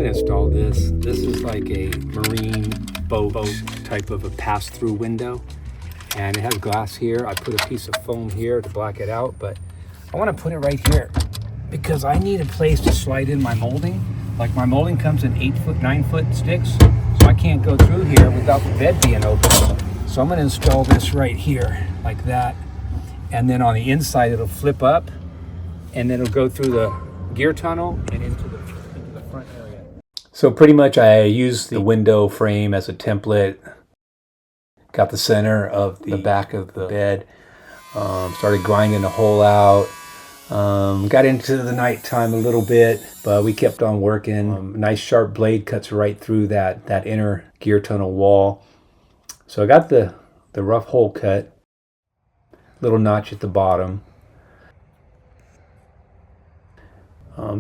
install this. This is like a marine boat type of a pass-through window, and it has glass here. I put a piece of foam here to block it out, but I want to put it right here because I need a place to slide in my molding. Like my molding comes in 8-foot, 9-foot sticks, so I can't go through here without the bed being open. So I'm going to install this right here like that, and then on the inside it'll flip up, and then it'll go through the gear tunnel and into the front area. So pretty much I used the window frame as a template, got the center of the back of the bed, started grinding a hole out, got into the nighttime a little bit, but we kept on working. Nice sharp blade cuts right through that inner gear tunnel wall. So I got the rough hole cut, little notch at the bottom.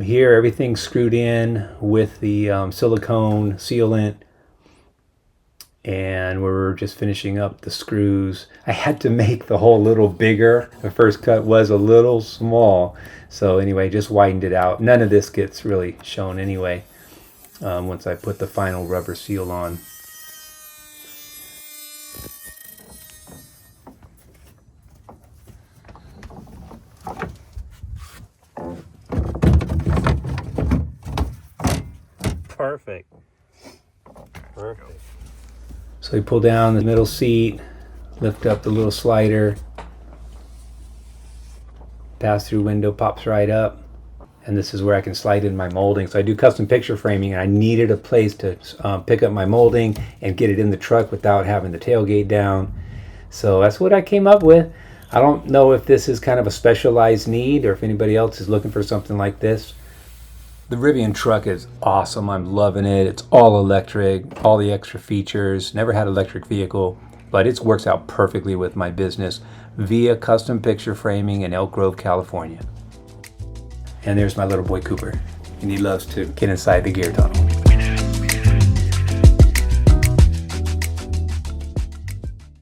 Here everything's screwed in with the silicone sealant, and we're just finishing up the screws. I had to make the hole a little bigger. The first cut was a little small, so anyway, just widened it out. None of this gets really shown anyway once I put the final rubber seal on. Perfect. Perfect. So you pull down the middle seat, lift up the little slider, pass-through window pops right up, and this is where I can slide in my molding. So I do custom picture framing, and I needed a place to pick up my molding and get it in the truck without having the tailgate down. So that's what I came up with. I don't know if this is kind of a specialized need or if anybody else is looking for something like this. The Rivian truck is awesome. I'm loving it. It's all electric, all the extra features. Never had an electric vehicle, but it works out perfectly with my business via custom picture framing in Elk Grove, California. And there's my little boy Cooper, and he loves to get inside the gear tunnel.